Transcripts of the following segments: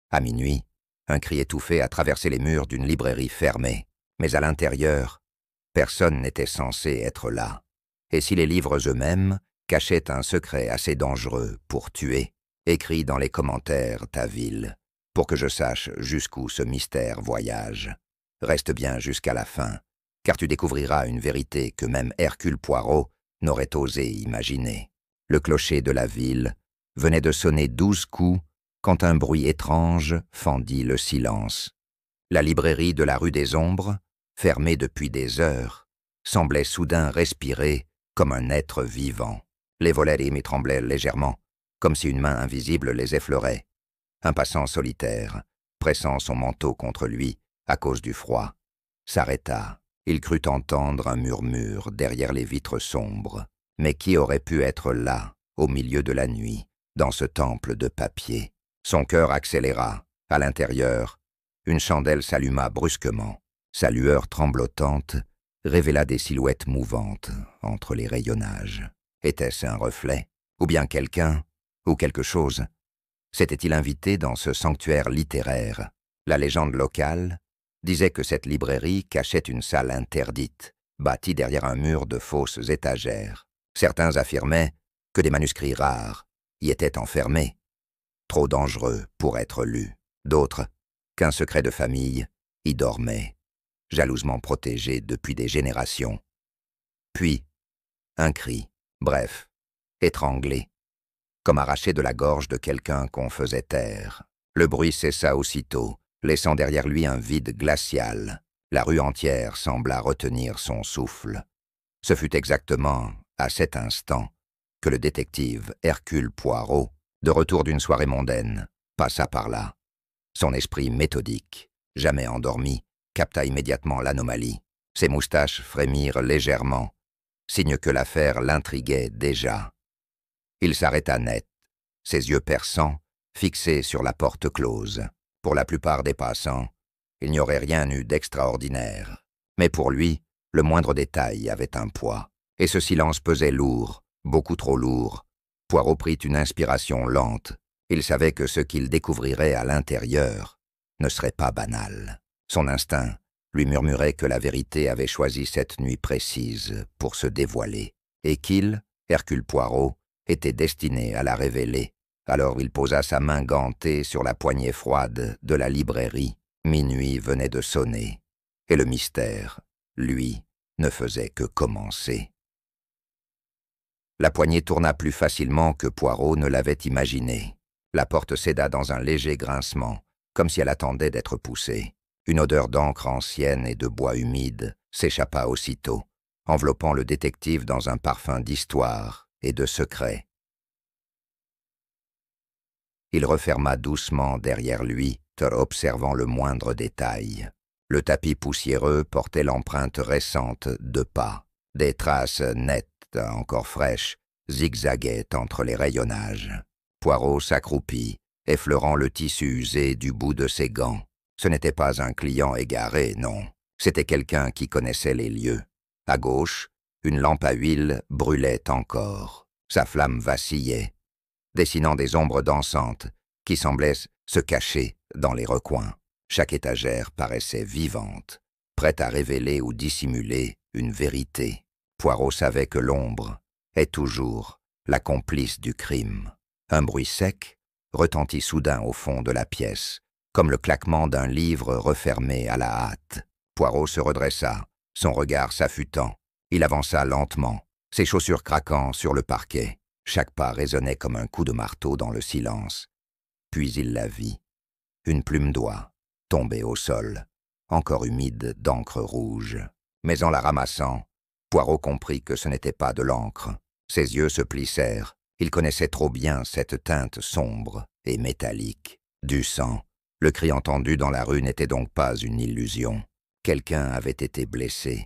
À minuit, un cri étouffé a traversé les murs d'une librairie fermée. Mais à l'intérieur, personne n'était censé être là. Et si les livres eux-mêmes cachaient un secret assez dangereux pour tuer, écris dans les commentaires ta ville, pour que je sache jusqu'où ce mystère voyage. Reste bien jusqu'à la fin, car tu découvriras une vérité que même Hercule Poirot n'aurait osé imaginer. Le clocher de la ville venait de sonner 12 coups quand un bruit étrange fendit le silence. La librairie de la rue des Ombres, fermée depuis des heures, semblait soudain respirer comme un être vivant. Les volets y tremblaient légèrement, comme si une main invisible les effleurait. Un passant solitaire, pressant son manteau contre lui à cause du froid, s'arrêta. Il crut entendre un murmure derrière les vitres sombres. Mais qui aurait pu être là, au milieu de la nuit, dans ce temple de papier? Son cœur accéléra. À l'intérieur, une chandelle s'alluma brusquement. Sa lueur tremblotante révéla des silhouettes mouvantes entre les rayonnages. Était-ce un reflet? Ou bien quelqu'un? Ou quelque chose? S'était-il invité dans ce sanctuaire littéraire? La légende locale disait que cette librairie cachait une salle interdite, bâtie derrière un mur de fausses étagères. Certains affirmaient que des manuscrits rares y étaient enfermés, trop dangereux pour être lus. D'autres, qu'un secret de famille y dormait, jalousement protégé depuis des générations. Puis, un cri, bref, étranglé, comme arraché de la gorge de quelqu'un qu'on faisait taire. Le bruit cessa aussitôt, laissant derrière lui un vide glacial. La rue entière sembla retenir son souffle. Ce fut exactement à cet instant que le détective Hercule Poirot, de retour d'une soirée mondaine, passa par là. Son esprit méthodique, jamais endormi, capta immédiatement l'anomalie. Ses moustaches frémirent légèrement, signe que l'affaire l'intriguait déjà. Il s'arrêta net, ses yeux perçants, fixés sur la porte close. Pour la plupart des passants, il n'y aurait rien eu d'extraordinaire. Mais pour lui, le moindre détail avait un poids. Et ce silence pesait lourd, beaucoup trop lourd. Poirot prit une inspiration lente. Il savait que ce qu'il découvrirait à l'intérieur ne serait pas banal. Son instinct lui murmurait que la vérité avait choisi cette nuit précise pour se dévoiler, et qu'il, Hercule Poirot, était destiné à la révéler. Alors il posa sa main gantée sur la poignée froide de la librairie. Minuit venait de sonner, et le mystère, lui, ne faisait que commencer. La poignée tourna plus facilement que Poirot ne l'avait imaginé. La porte céda dans un léger grincement, comme si elle attendait d'être poussée. Une odeur d'encre ancienne et de bois humide s'échappa aussitôt, enveloppant le détective dans un parfum d'histoire et de secret. Il referma doucement derrière lui, observant le moindre détail. Le tapis poussiéreux portait l'empreinte récente de pas. Des traces nettes, encore fraîches, zigzaguaient entre les rayonnages. Poirot s'accroupit, effleurant le tissu usé du bout de ses gants. Ce n'était pas un client égaré, non. C'était quelqu'un qui connaissait les lieux. À gauche, une lampe à huile brûlait encore. Sa flamme vacillait, dessinant des ombres dansantes qui semblaient se cacher dans les recoins. Chaque étagère paraissait vivante, prête à révéler ou dissimuler une vérité. Poirot savait que l'ombre est toujours la complice du crime. Un bruit sec retentit soudain au fond de la pièce, comme le claquement d'un livre refermé à la hâte. Poirot se redressa, son regard s'affûtant. Il avança lentement, ses chaussures craquant sur le parquet. Chaque pas résonnait comme un coup de marteau dans le silence. Puis il la vit. Une plume d'oie, tombée au sol, encore humide d'encre rouge. Mais en la ramassant, Poirot comprit que ce n'était pas de l'encre. Ses yeux se plissèrent. Il connaissait trop bien cette teinte sombre et métallique. Du sang. Le cri entendu dans la rue n'était donc pas une illusion. Quelqu'un avait été blessé,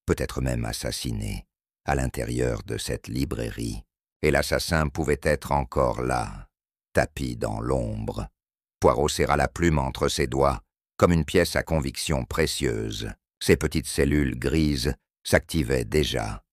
peut-être même assassiné, à l'intérieur de cette librairie. Et l'assassin pouvait être encore là, tapi dans l'ombre. Poirot serra la plume entre ses doigts, comme une pièce à conviction précieuse. Ses petites cellules grises s'activaient déjà,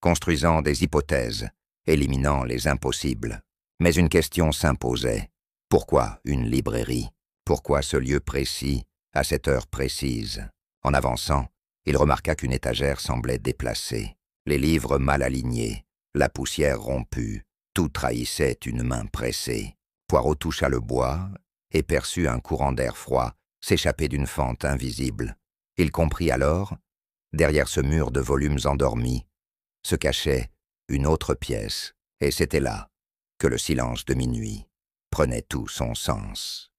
construisant des hypothèses, éliminant les impossibles. Mais une question s'imposait. Pourquoi une librairie? Pourquoi ce lieu précis, à cette heure précise? En avançant, il remarqua qu'une étagère semblait déplacée. Les livres mal alignés, la poussière rompue, tout trahissait une main pressée. Poirot toucha le bois et perçut un courant d'air froid s'échapper d'une fente invisible. Il comprit alors, derrière ce mur de volumes endormis, se cachait une autre pièce, et c'était là que le silence de minuit prenait tout son sens.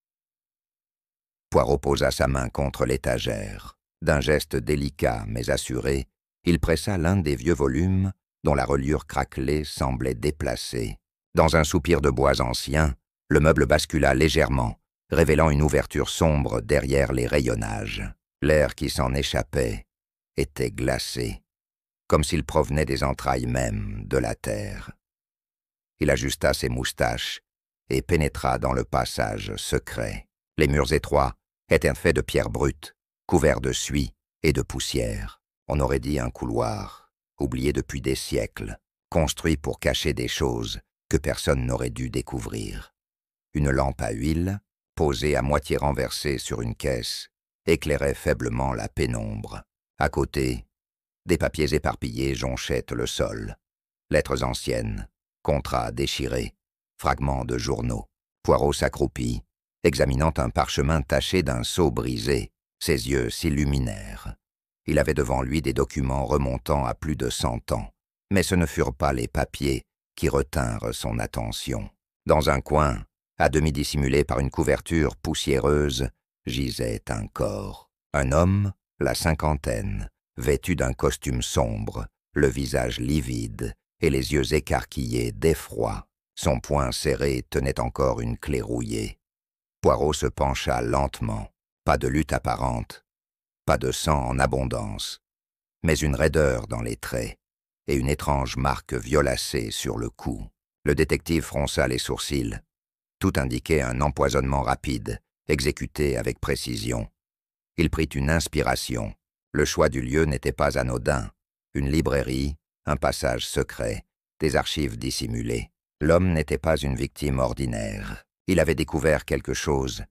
Poirot posa sa main contre l'étagère. D'un geste délicat mais assuré, il pressa l'un des vieux volumes dont la reliure craquelée semblait déplacée. Dans un soupir de bois ancien, le meuble bascula légèrement, révélant une ouverture sombre derrière les rayonnages. L'air qui s'en échappait était glacé, comme s'il provenait des entrailles mêmes de la terre. Il ajusta ses moustaches et pénétra dans le passage secret. Les murs étroits étaient faits de pierre brute, couverts de suie et de poussière. On aurait dit un couloir, oublié depuis des siècles, construit pour cacher des choses que personne n'aurait dû découvrir. Une lampe à huile, posée à moitié renversée sur une caisse, éclairait faiblement la pénombre. À côté, des papiers éparpillés jonchaient le sol. Lettres anciennes, contrats déchirés, fragments de journaux. Poirot s'accroupit, examinant un parchemin taché d'un sceau brisé. Ses yeux s'illuminèrent. Il avait devant lui des documents remontant à plus de 100 ans, mais ce ne furent pas les papiers qui retinrent son attention. Dans un coin, à demi dissimulé par une couverture poussiéreuse, gisait un corps. Un homme, la cinquantaine, vêtu d'un costume sombre, le visage livide et les yeux écarquillés d'effroi. Son poing serré tenait encore une clé rouillée. Poirot se pencha lentement. Pas de lutte apparente, pas de sang en abondance, mais une raideur dans les traits et une étrange marque violacée sur le cou. Le détective fronça les sourcils. Tout indiquait un empoisonnement rapide, exécuté avec précision. Il prit une inspiration. Le choix du lieu n'était pas anodin. Une librairie, un passage secret, des archives dissimulées. L'homme n'était pas une victime ordinaire. Il avait découvert quelque chose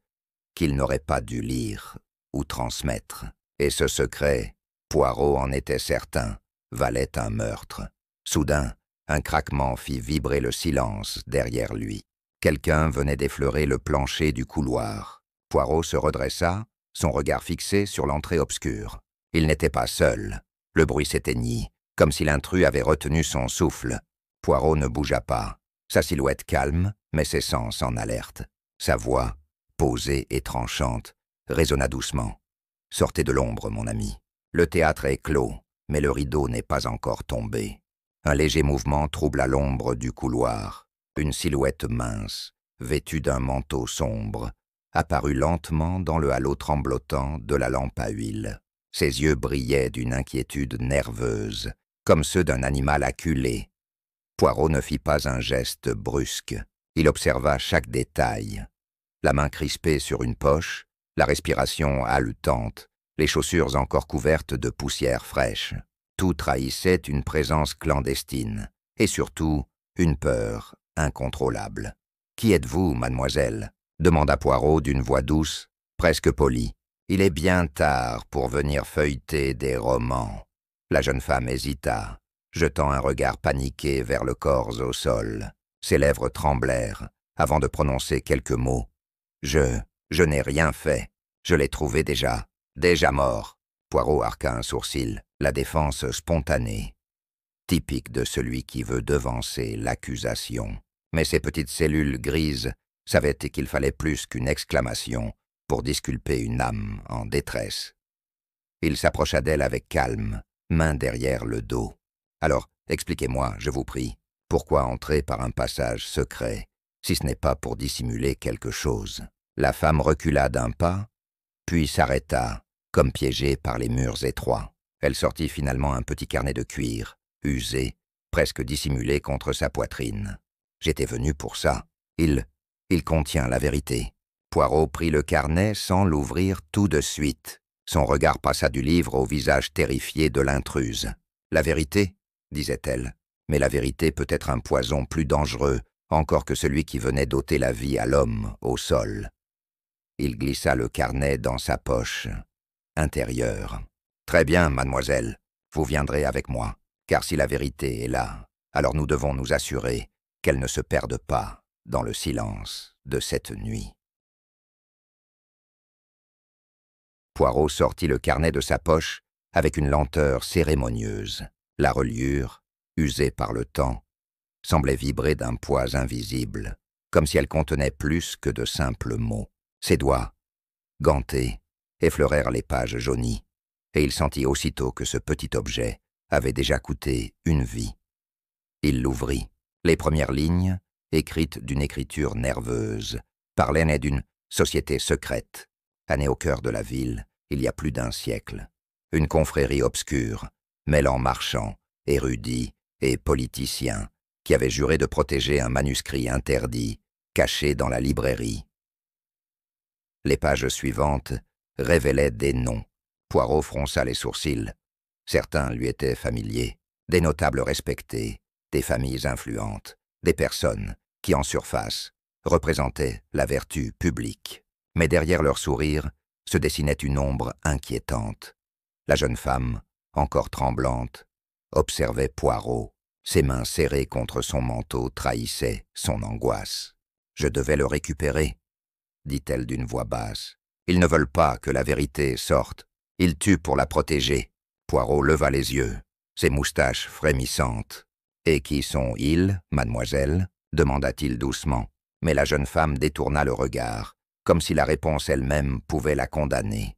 qu'il n'aurait pas dû lire ou transmettre. Et ce secret, Poirot en était certain, valait un meurtre. Soudain, un craquement fit vibrer le silence derrière lui. Quelqu'un venait d'effleurer le plancher du couloir. Poirot se redressa, son regard fixé sur l'entrée obscure. Il n'était pas seul. Le bruit s'éteignit, comme si l'intrus avait retenu son souffle. Poirot ne bougea pas, sa silhouette calme, mais ses sens en alerte. Sa voix, posée et tranchante, résonna doucement. « Sortez de l'ombre, mon ami. Le théâtre est clos, mais le rideau n'est pas encore tombé. » Un léger mouvement troubla l'ombre du couloir. Une silhouette mince, vêtue d'un manteau sombre, apparut lentement dans le halo tremblotant de la lampe à huile. Ses yeux brillaient d'une inquiétude nerveuse, comme ceux d'un animal acculé. Poirot ne fit pas un geste brusque. Il observa chaque détail. La main crispée sur une poche, la respiration haletante, les chaussures encore couvertes de poussière fraîche. Tout trahissait une présence clandestine, et surtout une peur incontrôlable. « Qui êtes-vous, mademoiselle ?» demanda Poirot d'une voix douce, presque polie. « Il est bien tard pour venir feuilleter des romans. » La jeune femme hésita, jetant un regard paniqué vers le corps au sol. Ses lèvres tremblèrent avant de prononcer quelques mots. Je n'ai rien fait. Je l'ai trouvé déjà mort. » Poirot arqua un sourcil, la défense spontanée. Typique de celui qui veut devancer l'accusation. Mais ces petites cellules grises savaient qu'il fallait plus qu'une exclamation pour disculper une âme en détresse. Il s'approcha d'elle avec calme, main derrière le dos. « Alors, expliquez-moi, je vous prie, pourquoi entrer par un passage secret, si ce n'est pas pour dissimuler quelque chose ?» La femme recula d'un pas, puis s'arrêta, comme piégée par les murs étroits. Elle sortit finalement un petit carnet de cuir, usé, presque dissimulé contre sa poitrine. « J'étais venu pour ça. Il contient la vérité. » Poirot prit le carnet sans l'ouvrir tout de suite. Son regard passa du livre au visage terrifié de l'intruse. « La vérité ?» disait-elle. « Mais la vérité peut être un poison plus dangereux encore que celui qui venait d'ôter la vie à l'homme au sol. » Il glissa le carnet dans sa poche intérieure. « Très bien, mademoiselle, vous viendrez avec moi, car si la vérité est là, alors nous devons nous assurer qu'elle ne se perde pas dans le silence de cette nuit. » Poirot sortit le carnet de sa poche avec une lenteur cérémonieuse. La reliure, usée par le temps, semblait vibrer d'un poids invisible, comme si elle contenait plus que de simples mots. Ses doigts, gantés, effleurèrent les pages jaunies, et il sentit aussitôt que ce petit objet avait déjà coûté une vie. Il l'ouvrit. Les premières lignes, écrites d'une écriture nerveuse, parlaient d'une société secrète, née au cœur de la ville, il y a plus d'un siècle. Une confrérie obscure, mêlant marchands, érudits et politiciens, qui avait juré de protéger un manuscrit interdit, caché dans la librairie. Les pages suivantes révélaient des noms. Poirot fronça les sourcils. Certains lui étaient familiers, des notables respectés, des familles influentes, des personnes qui, en surface, représentaient la vertu publique. Mais derrière leur sourire se dessinait une ombre inquiétante. La jeune femme, encore tremblante, observait Poirot. Ses mains serrées contre son manteau trahissaient son angoisse. « Je devais le récupérer, » dit-elle d'une voix basse. « Ils ne veulent pas que la vérité sorte. Ils tuent pour la protéger. » Poirot leva les yeux, ses moustaches frémissantes. « Et qui sont-ils, mademoiselle ?» demanda-t-il doucement. Mais la jeune femme détourna le regard, comme si la réponse elle-même pouvait la condamner.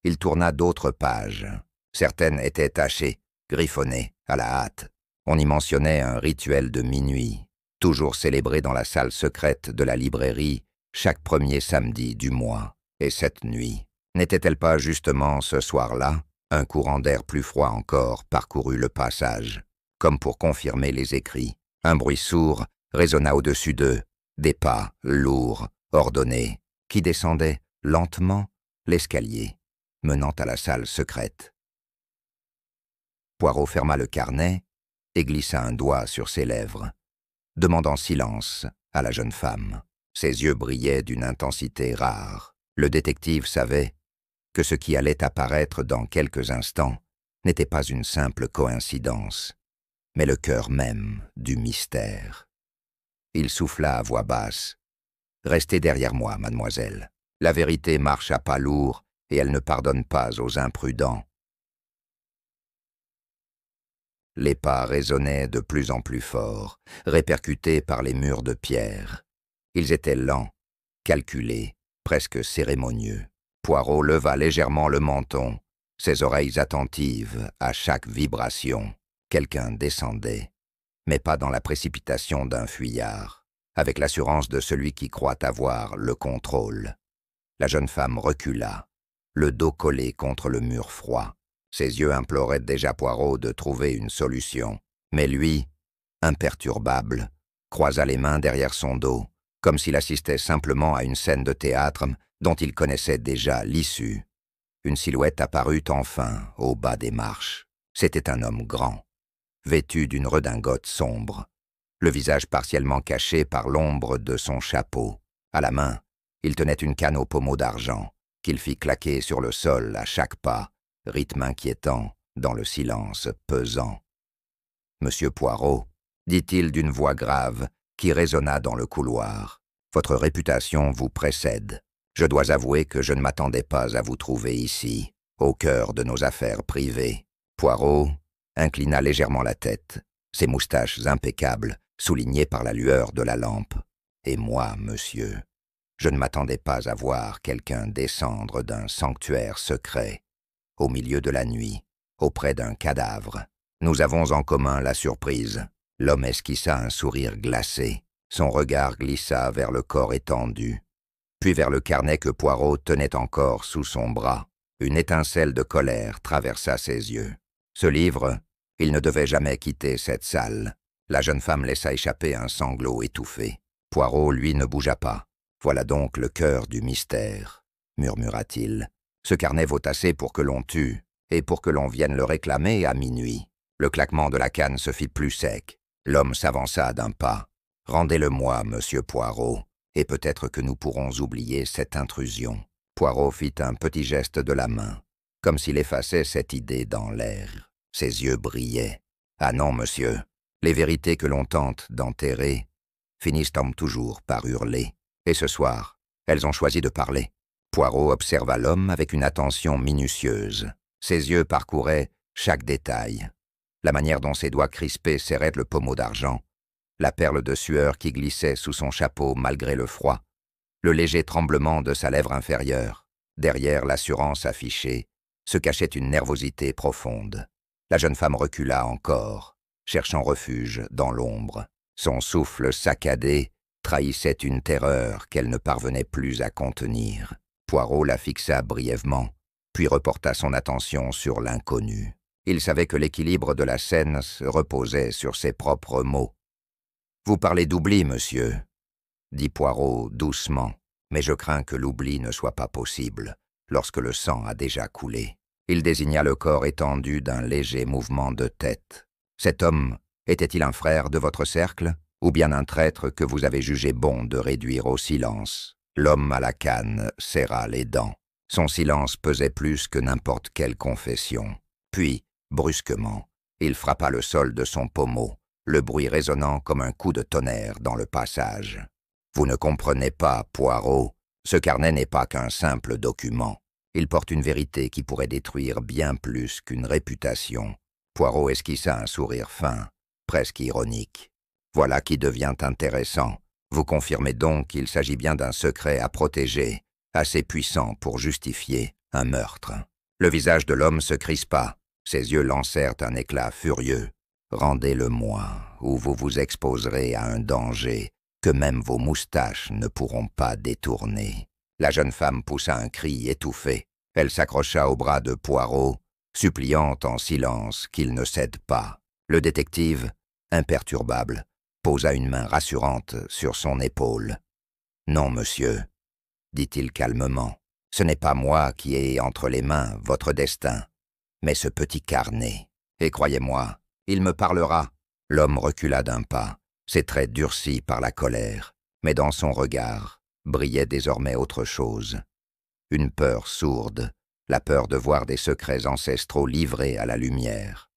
Il tourna d'autres pages. Certaines étaient tachées, griffonnées, à la hâte. On y mentionnait un rituel de minuit, toujours célébré dans la salle secrète de la librairie chaque premier samedi du mois. Et cette nuit, n'était-elle pas justement ce soir-là? Un courant d'air plus froid encore parcourut le passage, comme pour confirmer les écrits. Un bruit sourd résonna au-dessus d'eux, des pas lourds, ordonnés, qui descendaient lentement l'escalier, menant à la salle secrète. Poirot ferma le carnet et glissa un doigt sur ses lèvres, demandant silence à la jeune femme. Ses yeux brillaient d'une intensité rare. Le détective savait que ce qui allait apparaître dans quelques instants n'était pas une simple coïncidence, mais le cœur même du mystère. Il souffla à voix basse. « Restez derrière moi, mademoiselle. La vérité marche à pas lourds et elle ne pardonne pas aux imprudents. » Les pas résonnaient de plus en plus fort, répercutés par les murs de pierre. Ils étaient lents, calculés, presque cérémonieux. Poirot leva légèrement le menton, ses oreilles attentives à chaque vibration. Quelqu'un descendait, mais pas dans la précipitation d'un fuyard, avec l'assurance de celui qui croit avoir le contrôle. La jeune femme recula, le dos collé contre le mur froid. Ses yeux imploraient déjà Poirot de trouver une solution. Mais lui, imperturbable, croisa les mains derrière son dos, comme s'il assistait simplement à une scène de théâtre dont il connaissait déjà l'issue. Une silhouette apparut enfin au bas des marches. C'était un homme grand, vêtu d'une redingote sombre, le visage partiellement caché par l'ombre de son chapeau. À la main, il tenait une canne au pommeau d'argent, qu'il fit claquer sur le sol à chaque pas, rythme inquiétant dans le silence pesant. « Monsieur Poirot, » dit-il d'une voix grave qui résonna dans le couloir, « votre réputation vous précède. Je dois avouer que je ne m'attendais pas à vous trouver ici, au cœur de nos affaires privées. » Poirot inclina légèrement la tête, ses moustaches impeccables, soulignées par la lueur de la lampe. « Et moi, monsieur, je ne m'attendais pas à voir quelqu'un descendre d'un sanctuaire secret, au milieu de la nuit, auprès d'un cadavre. Nous avons en commun la surprise. » L'homme esquissa un sourire glacé. Son regard glissa vers le corps étendu, puis vers le carnet que Poirot tenait encore sous son bras. Une étincelle de colère traversa ses yeux. Ce livre, il ne devait jamais quitter cette salle. La jeune femme laissa échapper un sanglot étouffé. Poirot, lui, ne bougea pas. « Voilà donc le cœur du mystère, » murmura-t-il. « Ce carnet vaut assez pour que l'on tue, et pour que l'on vienne le réclamer à minuit. » Le claquement de la canne se fit plus sec. L'homme s'avança d'un pas. « Rendez-le-moi, monsieur Poirot. et peut-être que nous pourrons oublier cette intrusion. Poirot fit un petit geste de la main, comme s'il effaçait cette idée dans l'air. Ses yeux brillaient. « Ah non, monsieur, les vérités que l'on tente d'enterrer finissent toujours par hurler. Et ce soir, elles ont choisi de parler. » Poirot observa l'homme avec une attention minutieuse. Ses yeux parcouraient chaque détail. La manière dont ses doigts crispés serraient le pommeau d'argent, la perle de sueur qui glissait sous son chapeau malgré le froid, le léger tremblement de sa lèvre inférieure. Derrière l'assurance affichée se cachait une nervosité profonde. La jeune femme recula encore, cherchant refuge dans l'ombre. Son souffle saccadé trahissait une terreur qu'elle ne parvenait plus à contenir. Poirot la fixa brièvement, puis reporta son attention sur l'inconnu. Il savait que l'équilibre de la scène se reposait sur ses propres mots. « Vous parlez d'oubli, monsieur, » dit Poirot doucement, mais je crains que l'oubli ne soit pas possible lorsque le sang a déjà coulé. Il désigna le corps étendu d'un léger mouvement de tête. Cet homme était-il un frère de votre cercle, ou bien un traître que vous avez jugé bon de réduire au silence? L'homme à la canne serra les dents. Son silence pesait plus que n'importe quelle confession. Puis, brusquement, il frappa le sol de son pommeau, le bruit résonnant comme un coup de tonnerre dans le passage. « Vous ne comprenez pas, Poirot, ce carnet n'est pas qu'un simple document. Il porte une vérité qui pourrait détruire bien plus qu'une réputation. » Poirot esquissa un sourire fin, presque ironique. « Voilà qui devient intéressant. Vous confirmez donc qu'il s'agit bien d'un secret à protéger, assez puissant pour justifier un meurtre. » Le visage de l'homme se crispa. Ses yeux lancèrent un éclat furieux. « Rendez-le-moi, ou vous vous exposerez à un danger que même vos moustaches ne pourront pas détourner. » La jeune femme poussa un cri étouffé. Elle s'accrocha au bras de Poirot, suppliant en silence qu'il ne cède pas. Le détective, imperturbable, posa une main rassurante sur son épaule. « Non, monsieur, » dit-il calmement, « ce n'est pas moi qui ai entre les mains votre destin, mais ce petit carnet. Et croyez-moi, il me parlera. » L'homme recula d'un pas, ses traits durcis par la colère, mais dans son regard brillait désormais autre chose. Une peur sourde, la peur de voir des secrets ancestraux livrés à la lumière.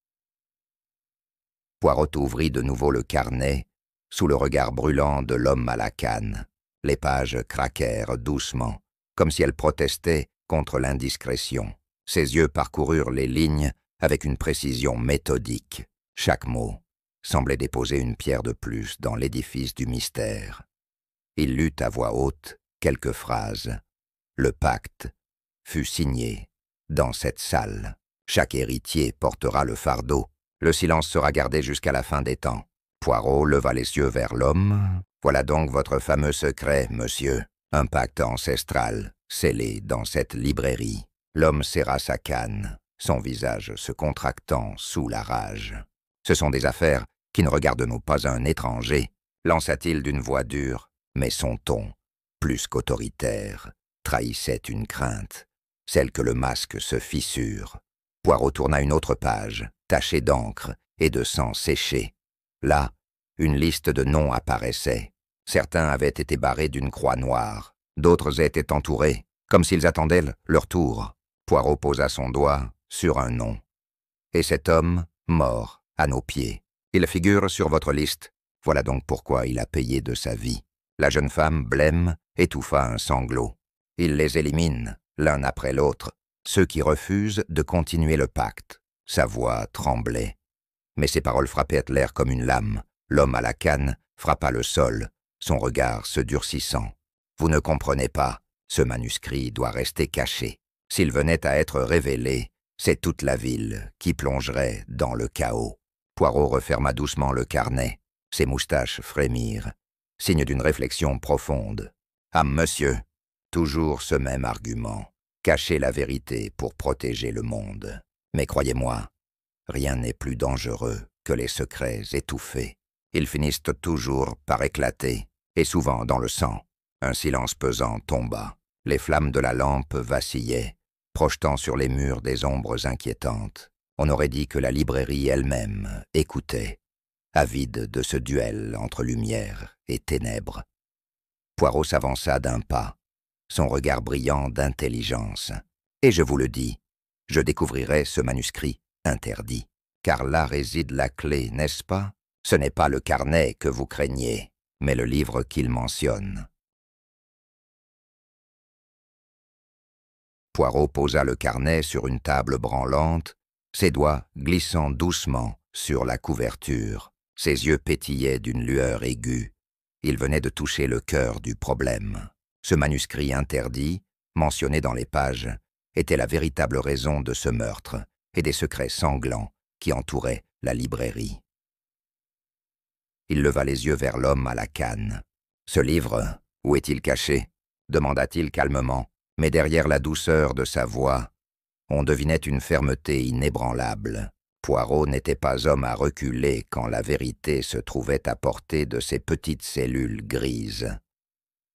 Poirot ouvrit de nouveau le carnet, sous le regard brûlant de l'homme à la canne. Les pages craquèrent doucement, comme si elles protestaient contre l'indiscrétion. Ses yeux parcoururent les lignes avec une précision méthodique. Chaque mot semblait déposer une pierre de plus dans l'édifice du mystère. Il lut à voix haute quelques phrases. Le pacte fut signé dans cette salle. Chaque héritier portera le fardeau. Le silence sera gardé jusqu'à la fin des temps. Poirot leva les yeux vers l'homme. « Voilà donc votre fameux secret, monsieur. Un pacte ancestral, scellé dans cette librairie. » L'homme serra sa canne, son visage se contractant sous la rage. « Ce sont des affaires qui ne regardent pas un étranger, » lança-t-il d'une voix dure, mais son ton, plus qu'autoritaire, trahissait une crainte, celle que le masque se fissure. Poirot tourna une autre page, tachée d'encre et de sang séché. Là, une liste de noms apparaissait. Certains avaient été barrés d'une croix noire, d'autres étaient entourés, comme s'ils attendaient leur tour. Poirot posa son doigt sur un nom. « Et cet homme, mort, à nos pieds. Il figure sur votre liste. Voilà donc pourquoi il a payé de sa vie. » La jeune femme, blême, étouffa un sanglot. « Il les élimine, l'un après l'autre, ceux qui refusent de continuer le pacte. » Sa voix tremblait. Mais ses paroles frappaient l'air comme une lame. L'homme à la canne frappa le sol, son regard se durcissant. « Vous ne comprenez pas, ce manuscrit doit rester caché. S'il venait à être révélé, c'est toute la ville qui plongerait dans le chaos. » Poirot referma doucement le carnet. Ses moustaches frémirent, signe d'une réflexion profonde. « Ah, monsieur, toujours ce même argument. Cacher la vérité pour protéger le monde. Mais croyez-moi, rien n'est plus dangereux que les secrets étouffés. Ils finissent toujours par éclater, et souvent dans le sang. » Un silence pesant tomba. Les flammes de la lampe vacillaient, projetant sur les murs des ombres inquiétantes. On aurait dit que la librairie elle-même écoutait, avide de ce duel entre lumière et ténèbres. Poirot s'avança d'un pas, son regard brillant d'intelligence. « Et je vous le dis, je découvrirai ce manuscrit interdit. Car là réside la clé, n'est-ce pas? Ce n'est pas le carnet que vous craignez, mais le livre qu'il mentionne. » Poirot posa le carnet sur une table branlante, ses doigts glissant doucement sur la couverture. Ses yeux pétillaient d'une lueur aiguë. Il venait de toucher le cœur du problème. Ce manuscrit interdit, mentionné dans les pages, était la véritable raison de ce meurtre et des secrets sanglants qui entouraient la librairie. Il leva les yeux vers l'homme à la canne. « Ce livre, où est-il caché ?» demanda-t-il calmement, mais derrière la douceur de sa voix, on devinait une fermeté inébranlable. Poirot n'était pas homme à reculer quand la vérité se trouvait à portée de ses petites cellules grises.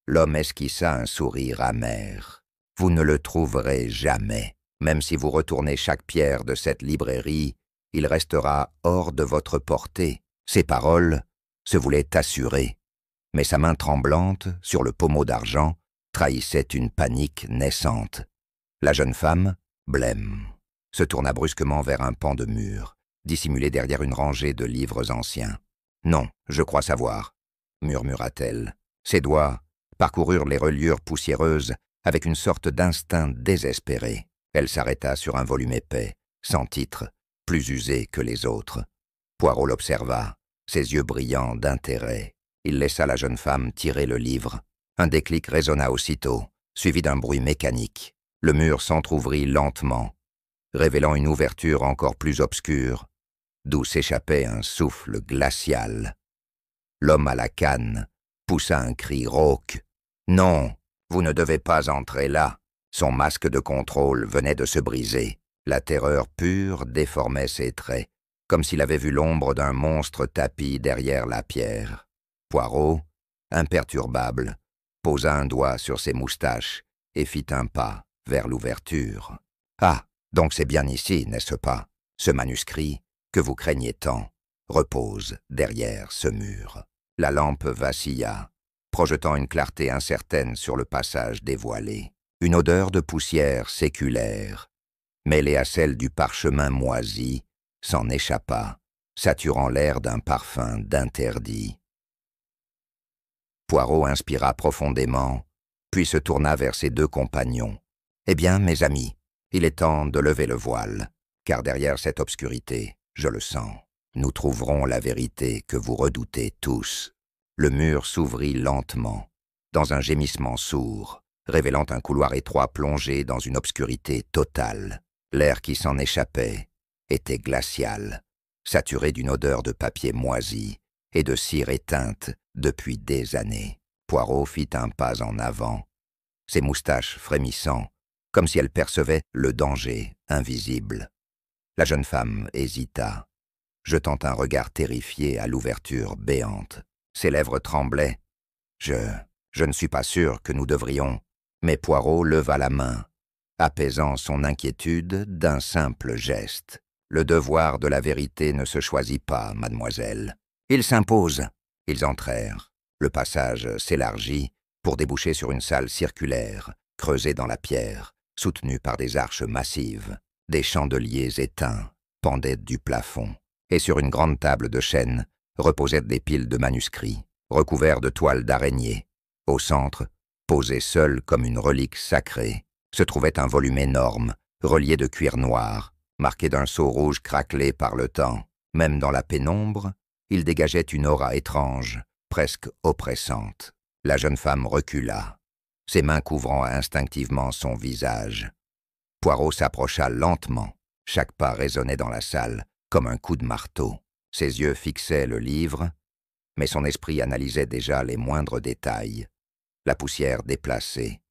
L'homme esquissa un sourire amer. « Vous ne le trouverez jamais. Même si vous retournez chaque pierre de cette librairie, il restera hors de votre portée. » Ces paroles se voulaient assurées, mais sa main tremblante, sur le pommeau d'argent, trahissait une panique naissante. La jeune femme, blême, se tourna brusquement vers un pan de mur, dissimulé derrière une rangée de livres anciens. « Non, je crois savoir, » murmura-t-elle. Ses doigts parcoururent les reliures poussiéreuses avec une sorte d'instinct désespéré. Elle s'arrêta sur un volume épais, sans titre, plus usé que les autres. Poirot l'observa, ses yeux brillants d'intérêt. Il laissa la jeune femme tirer le livre. Un déclic résonna aussitôt, suivi d'un bruit mécanique. Le mur s'entr'ouvrit lentement, révélant une ouverture encore plus obscure, d'où s'échappait un souffle glacial. L'homme à la canne poussa un cri rauque. « Non, vous ne devez pas entrer là !» Son masque de contrôle venait de se briser. La terreur pure déformait ses traits, comme s'il avait vu l'ombre d'un monstre tapi derrière la pierre. Poirot, imperturbable, posa un doigt sur ses moustaches et fit un pas vers l'ouverture. « Ah, donc c'est bien ici, n'est-ce pas? Ce manuscrit, que vous craignez tant, repose derrière ce mur. » La lampe vacilla, projetant une clarté incertaine sur le passage dévoilé. Une odeur de poussière séculaire, mêlée à celle du parchemin moisi, s'en échappa, saturant l'air d'un parfum d'interdit. Poirot inspira profondément, puis se tourna vers ses deux compagnons. « Eh bien, mes amis, il est temps de lever le voile, car derrière cette obscurité, je le sens, nous trouverons la vérité que vous redoutez tous. » Le mur s'ouvrit lentement, dans un gémissement sourd, révélant un couloir étroit plongé dans une obscurité totale. L'air qui s'en échappait était glacial, saturé d'une odeur de papier moisi et de cire éteinte depuis des années. Poirot fit un pas en avant, ses moustaches frémissant, comme si elle percevait le danger invisible. La jeune femme hésita, jetant un regard terrifié à l'ouverture béante. Ses lèvres tremblaient. « Je ne suis pas sûr que nous devrions... » Mais Poirot leva la main, apaisant son inquiétude d'un simple geste. « Le devoir de la vérité ne se choisit pas, mademoiselle. Il s'impose. » Ils entrèrent. Le passage s'élargit pour déboucher sur une salle circulaire, creusée dans la pierre, soutenue par des arches massives. Des chandeliers éteints pendaient du plafond, et sur une grande table de chêne reposaient des piles de manuscrits, recouverts de toiles d'araignée. Au centre, posé seul comme une relique sacrée, se trouvait un volume énorme, relié de cuir noir, marqué d'un sceau rouge craquelé par le temps. Même dans la pénombre, il dégageait une aura étrange, presque oppressante. La jeune femme recula, ses mains couvrant instinctivement son visage. Poirot s'approcha lentement. Chaque pas résonnait dans la salle, comme un coup de marteau. Ses yeux fixaient le livre, mais son esprit analysait déjà les moindres détails. La poussière déplacée,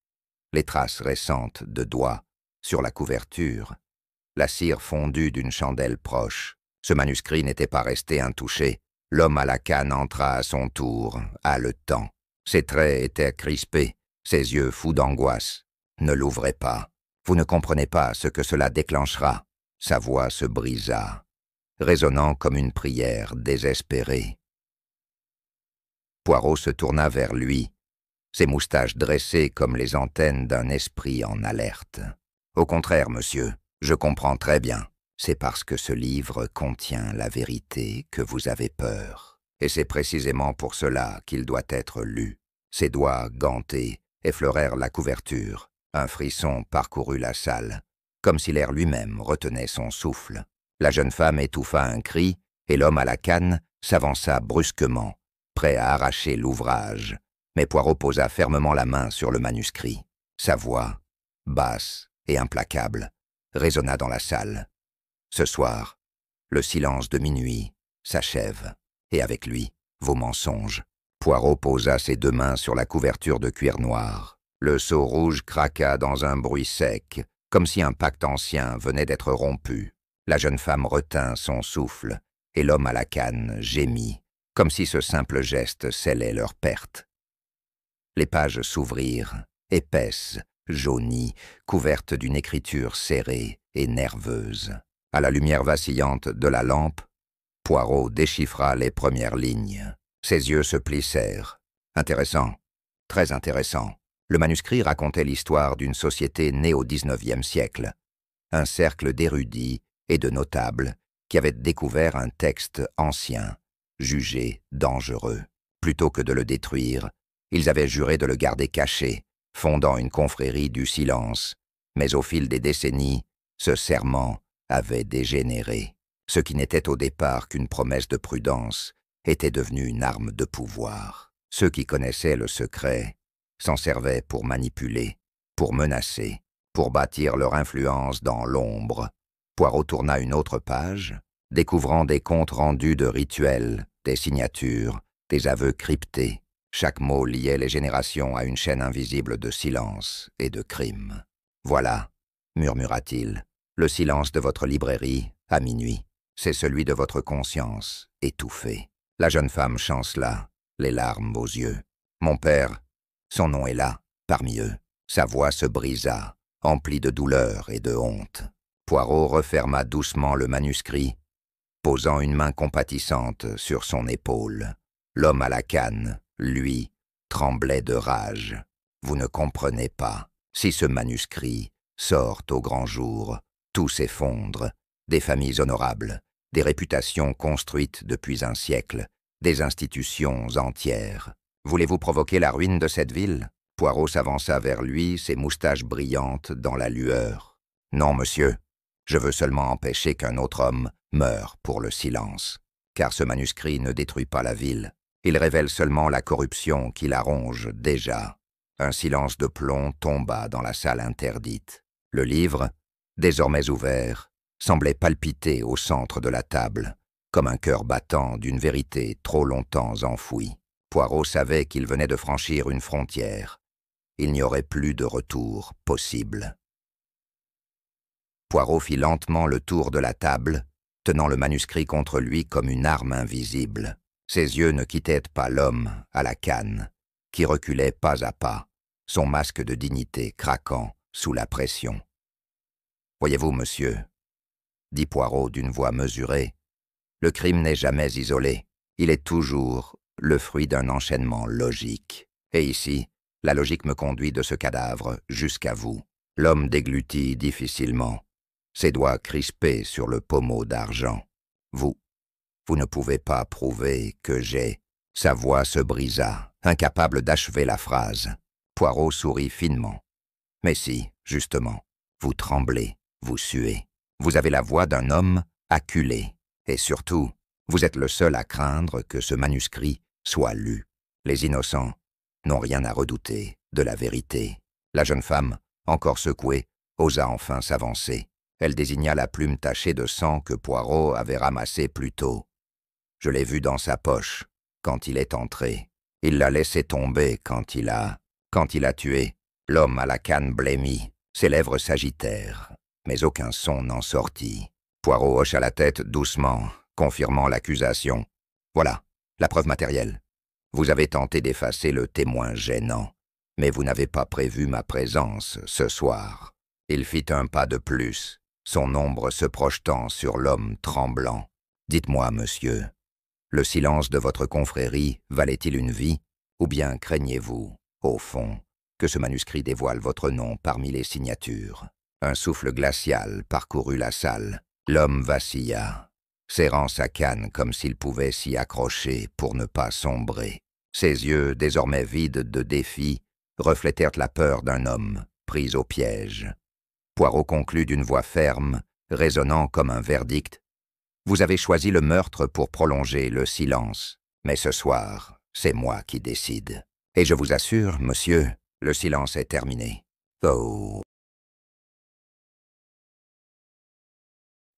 les traces récentes de doigts sur la couverture, la cire fondue d'une chandelle proche. Ce manuscrit n'était pas resté intouché. L'homme à la canne entra à son tour, haletant. Ses traits étaient crispés, ses yeux fous d'angoisse. « Ne l'ouvrez pas. Vous ne comprenez pas ce que cela déclenchera. » Sa voix se brisa, résonnant comme une prière désespérée. Poirot se tourna vers lui, ses moustaches dressées comme les antennes d'un esprit en alerte. « Au contraire, monsieur, je comprends très bien. C'est parce que ce livre contient la vérité que vous avez peur. Et c'est précisément pour cela qu'il doit être lu. » Ses doigts gantés effleurèrent la couverture. Un frisson parcourut la salle, comme si l'air lui-même retenait son souffle. La jeune femme étouffa un cri, et l'homme à la canne s'avança brusquement, prêt à arracher l'ouvrage. Mais Poirot posa fermement la main sur le manuscrit. Sa voix, basse et implacable, résonna dans la salle. Ce soir, le silence de minuit s'achève, et avec lui, vos mensonges. Poirot posa ses deux mains sur la couverture de cuir noir. Le sceau rouge craqua dans un bruit sec, comme si un pacte ancien venait d'être rompu. La jeune femme retint son souffle, et l'homme à la canne gémit, comme si ce simple geste scellait leur perte. Les pages s'ouvrirent, épaisses, jaunies, couvertes d'une écriture serrée et nerveuse. À la lumière vacillante de la lampe, Poirot déchiffra les premières lignes. Ses yeux se plissèrent. Intéressant, très intéressant. Le manuscrit racontait l'histoire d'une société née au XIXe siècle. Un cercle d'érudits et de notables qui avaient découvert un texte ancien, jugé dangereux. Plutôt que de le détruire, ils avaient juré de le garder caché, fondant une confrérie du silence. Mais au fil des décennies, ce serment avait dégénéré. Ce qui n'était au départ qu'une promesse de prudence était devenu une arme de pouvoir. Ceux qui connaissaient le secret s'en servaient pour manipuler, pour menacer, pour bâtir leur influence dans l'ombre. Poirot tourna une autre page, découvrant des comptes rendus de rituels, des signatures, des aveux cryptés. Chaque mot liait les générations à une chaîne invisible de silence et de crime. « Voilà, » murmura-t-il, « le silence de votre librairie à minuit. C'est celui de votre conscience étouffée. » La jeune femme chancela, les larmes aux yeux. « Mon père, son nom est là, parmi eux. » Sa voix se brisa, emplie de douleur et de honte. Poirot referma doucement le manuscrit, posant une main compatissante sur son épaule. L'homme à la canne, lui, tremblait de rage. « Vous ne comprenez pas. Si ce manuscrit sort au grand jour, tout s'effondre. Des familles honorables, des réputations construites depuis un siècle, des institutions entières. Voulez-vous provoquer la ruine de cette ville ?» Poirot s'avança vers lui, ses moustaches brillantes dans la lueur. « Non, monsieur. Je veux seulement empêcher qu'un autre homme meure pour le silence. Car ce manuscrit ne détruit pas la ville. Il révèle seulement la corruption qui la ronge déjà. » Un silence de plomb tomba dans la salle interdite. Le livre, désormais ouvert, semblait palpiter au centre de la table, comme un cœur battant d'une vérité trop longtemps enfouie. Poirot savait qu'il venait de franchir une frontière. Il n'y aurait plus de retour possible. Poirot fit lentement le tour de la table, tenant le manuscrit contre lui comme une arme invisible. Ses yeux ne quittaient pas l'homme à la canne, qui reculait pas à pas, son masque de dignité craquant sous la pression. « Voyez-vous, monsieur, » dit Poirot d'une voix mesurée, « le crime n'est jamais isolé. Il est toujours le fruit d'un enchaînement logique. Et ici, la logique me conduit de ce cadavre jusqu'à vous. » L'homme déglutit difficilement, ses doigts crispés sur le pommeau d'argent. « Vous ne pouvez pas prouver que j'ai... » Sa voix se brisa, incapable d'achever la phrase. Poirot sourit finement. « Mais si, justement, vous tremblez, vous suez. Vous avez la voix d'un homme acculé. Et surtout, vous êtes le seul à craindre que ce manuscrit soit lu. Les innocents n'ont rien à redouter de la vérité. » La jeune femme, encore secouée, osa enfin s'avancer. Elle désigna la plume tachée de sang que Poirot avait ramassée plus tôt. « Je l'ai vue dans sa poche, quand il est entré. Il l'a laissée tomber quand il a tué. » L'homme à la canne blêmit, ses lèvres s'agitèrent, mais aucun son n'en sortit. Poirot hocha la tête doucement, confirmant l'accusation. « Voilà, la preuve matérielle. Vous avez tenté d'effacer le témoin gênant, mais vous n'avez pas prévu ma présence ce soir. » Il fit un pas de plus, son ombre se projetant sur l'homme tremblant. « Dites-moi, monsieur, le silence de votre confrérie valait-il une vie, ou bien craignez-vous Au fond, que ce manuscrit dévoile votre nom parmi les signatures. Un souffle glacial parcourut la salle. L'homme vacilla, serrant sa canne comme s'il pouvait s'y accrocher pour ne pas sombrer. Ses yeux, désormais vides de défi, reflétèrent la peur d'un homme pris au piège. Poirot conclut d'une voix ferme, résonnant comme un verdict. « Vous avez choisi le meurtre pour prolonger le silence, mais ce soir, c'est moi qui décide. Et je vous assure, monsieur, le silence est terminé. » Oh.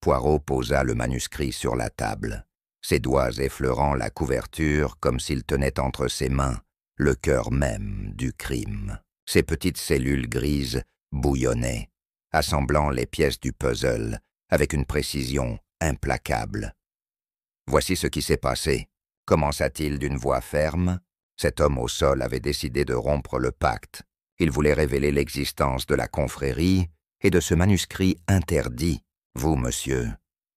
Poirot posa le manuscrit sur la table, ses doigts effleurant la couverture comme s'il tenait entre ses mains le cœur même du crime. Ses petites cellules grises bouillonnaient, assemblant les pièces du puzzle avec une précision implacable. « Voici ce qui s'est passé », commença-t-il d'une voix ferme. Cet homme au sol avait décidé de rompre le pacte. Il voulait révéler l'existence de la confrérie et de ce manuscrit interdit. Vous, monsieur,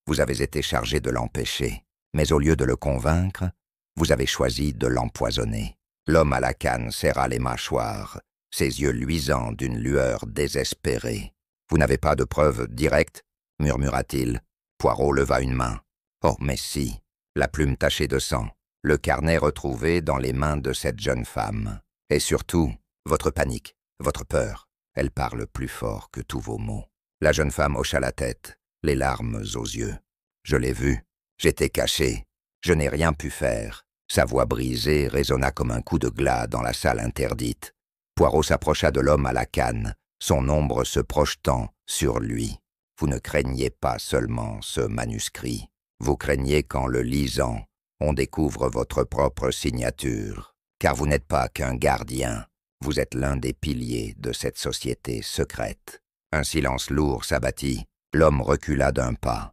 vous avez été chargé de l'empêcher, mais au lieu de le convaincre, vous avez choisi de l'empoisonner. L'homme à la canne serra les mâchoires, ses yeux luisants d'une lueur désespérée. « Vous n'avez pas de preuves directes ?» murmura-t-il. Poirot leva une main. « Oh, mais si, la plume tachée de sang, le carnet retrouvé dans les mains de cette jeune femme. Et surtout, votre panique, votre peur, elle parle plus fort que tous vos mots. » La jeune femme hocha la tête, les larmes aux yeux. « Je l'ai vu, j'étais caché, je n'ai rien pu faire. » Sa voix brisée résonna comme un coup de glas dans la salle interdite. Poirot s'approcha de l'homme à la canne, son ombre se projetant sur lui. « Vous ne craignez pas seulement ce manuscrit, vous craignez qu'en le lisant, on découvre votre propre signature, car vous n'êtes pas qu'un gardien, vous êtes l'un des piliers de cette société secrète. » Un silence lourd s'abattit, l'homme recula d'un pas,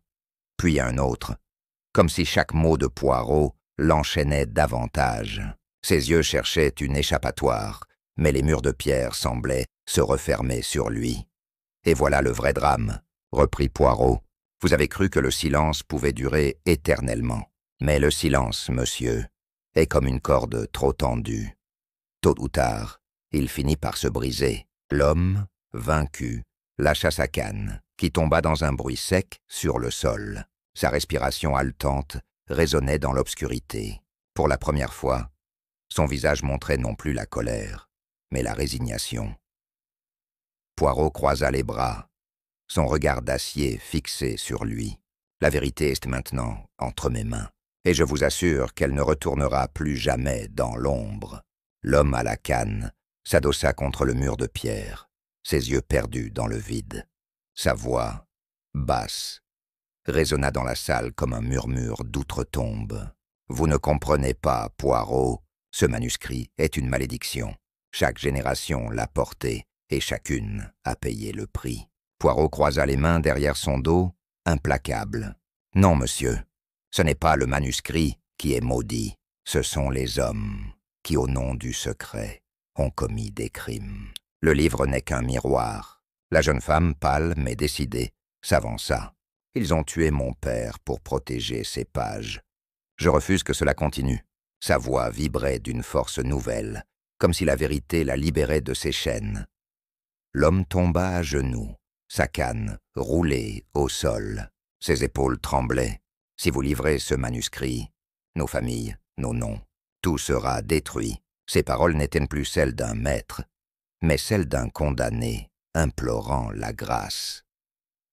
puis un autre, comme si chaque mot de Poirot l'enchaînait davantage. Ses yeux cherchaient une échappatoire, mais les murs de pierre semblaient se refermer sur lui. « Et voilà le vrai drame, » reprit Poirot. « Vous avez cru que le silence pouvait durer éternellement. Mais le silence, monsieur, est comme une corde trop tendue. Tôt ou tard, il finit par se briser. » L'homme, vaincu, lâcha sa canne, qui tomba dans un bruit sec sur le sol. Sa respiration haletante résonnait dans l'obscurité. Pour la première fois, son visage montrait non plus la colère, mais la résignation. Poirot croisa les bras, son regard d'acier fixé sur lui. « La vérité est maintenant entre mes mains, et je vous assure qu'elle ne retournera plus jamais dans l'ombre. » L'homme à la canne s'adossa contre le mur de pierre, ses yeux perdus dans le vide. Sa voix, basse, résonna dans la salle comme un murmure d'outre-tombe. « Vous ne comprenez pas, Poirot, ce manuscrit est une malédiction. Chaque génération l'a porté et chacune a payé le prix. » Poirot croisa les mains derrière son dos, implacable. « Non, monsieur, ce n'est pas le manuscrit qui est maudit, ce sont les hommes qui, au nom du secret, ont commis des crimes. Le livre n'est qu'un miroir. » La jeune femme, pâle mais décidée, s'avança. « Ils ont tué mon père pour protéger ses pages. Je refuse que cela continue. » Sa voix vibrait d'une force nouvelle, comme si la vérité la libérait de ses chaînes. L'homme tomba à genoux, sa canne roulée au sol. Ses épaules tremblaient. « Si vous livrez ce manuscrit, nos familles, nos noms, tout sera détruit. » Ces paroles n'étaient plus celles d'un maître, mais celles d'un condamné implorant la grâce.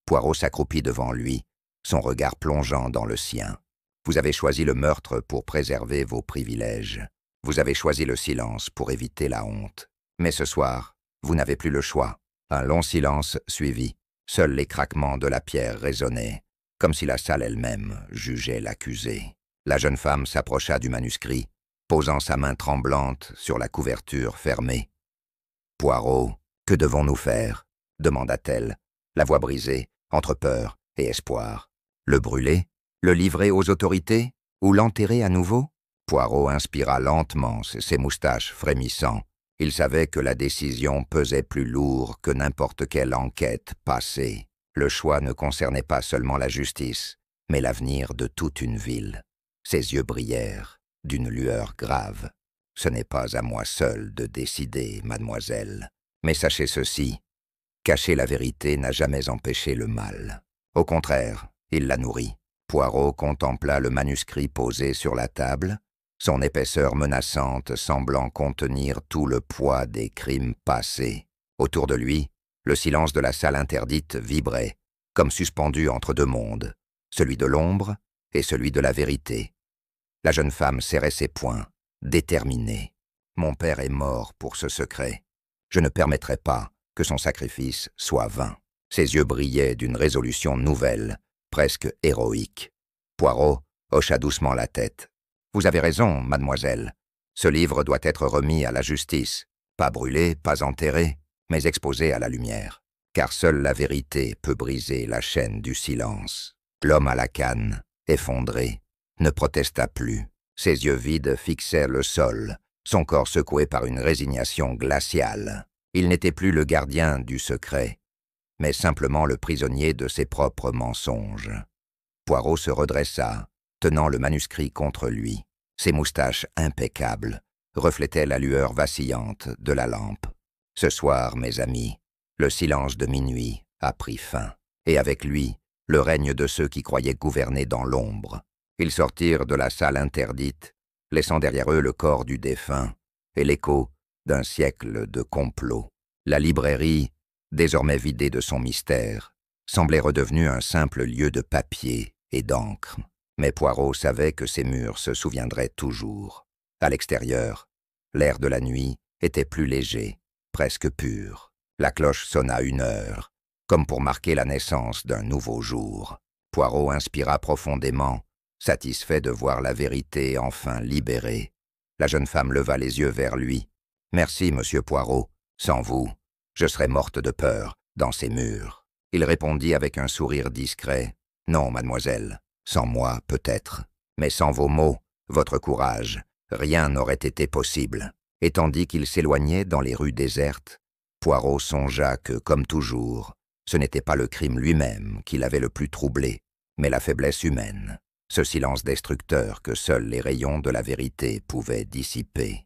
Poirot s'accroupit devant lui, son regard plongeant dans le sien. « Vous avez choisi le meurtre pour préserver vos privilèges. Vous avez choisi le silence pour éviter la honte. Mais ce soir, vous n'avez plus le choix. » Un long silence suivit. Seuls les craquements de la pierre résonnaient, comme si la salle elle-même jugeait l'accusé. La jeune femme s'approcha du manuscrit, posant sa main tremblante sur la couverture fermée. « Poirot, que devons-nous faire ?» demanda-t-elle, la voix brisée, entre peur et espoir. « Le brûler? Le livrer aux autorités? Ou l'enterrer à nouveau ?» Poirot inspira lentement, ses moustaches frémissant. Il savait que la décision pesait plus lourd que n'importe quelle enquête passée. Le choix ne concernait pas seulement la justice, mais l'avenir de toute une ville. Ses yeux brillèrent d'une lueur grave. « Ce n'est pas à moi seul de décider, mademoiselle. Mais sachez ceci, cacher la vérité n'a jamais empêché le mal. Au contraire, il l'a nourri. Poirot contempla le manuscrit posé sur la table, son épaisseur menaçante semblant contenir tout le poids des crimes passés. Autour de lui, le silence de la salle interdite vibrait, comme suspendu entre deux mondes, celui de l'ombre et celui de la vérité. La jeune femme serrait ses poings, déterminée. Mon père est mort pour ce secret. Je ne permettrai pas que son sacrifice soit vain. Ses yeux brillaient d'une résolution nouvelle, presque héroïque. Poirot hocha doucement la tête. « Vous avez raison, mademoiselle. Ce livre doit être remis à la justice. Pas brûlé, pas enterré, mais exposé à la lumière. Car seule la vérité peut briser la chaîne du silence. » L'homme à la canne, effondré, ne protesta plus. Ses yeux vides fixaient le sol, son corps secoué par une résignation glaciale. Il n'était plus le gardien du secret, mais simplement le prisonnier de ses propres mensonges. Poirot se redressa, tenant le manuscrit contre lui. Ses moustaches impeccables reflétaient la lueur vacillante de la lampe. Ce soir, mes amis, le silence de minuit a pris fin, et avec lui, le règne de ceux qui croyaient gouverner dans l'ombre. Ils sortirent de la salle interdite, laissant derrière eux le corps du défunt et l'écho d'un siècle de complot. La librairie, désormais vidée de son mystère, semblait redevenue un simple lieu de papier et d'encre. Mais Poirot savait que ces murs se souviendraient toujours. À l'extérieur, l'air de la nuit était plus léger, presque pur. La cloche sonna 1 heure, comme pour marquer la naissance d'un nouveau jour. Poirot inspira profondément, satisfait de voir la vérité enfin libérée. La jeune femme leva les yeux vers lui. « Merci, monsieur Poirot. Sans vous, je serais morte de peur, dans ces murs. » Il répondit avec un sourire discret. « Non, mademoiselle. Sans moi, peut-être. Mais sans vos mots, votre courage, rien n'aurait été possible. » Et tandis qu'il s'éloignait dans les rues désertes, Poirot songea que, comme toujours, ce n'était pas le crime lui-même qui l'avait le plus troublé, mais la faiblesse humaine, ce silence destructeur que seuls les rayons de la vérité pouvaient dissiper.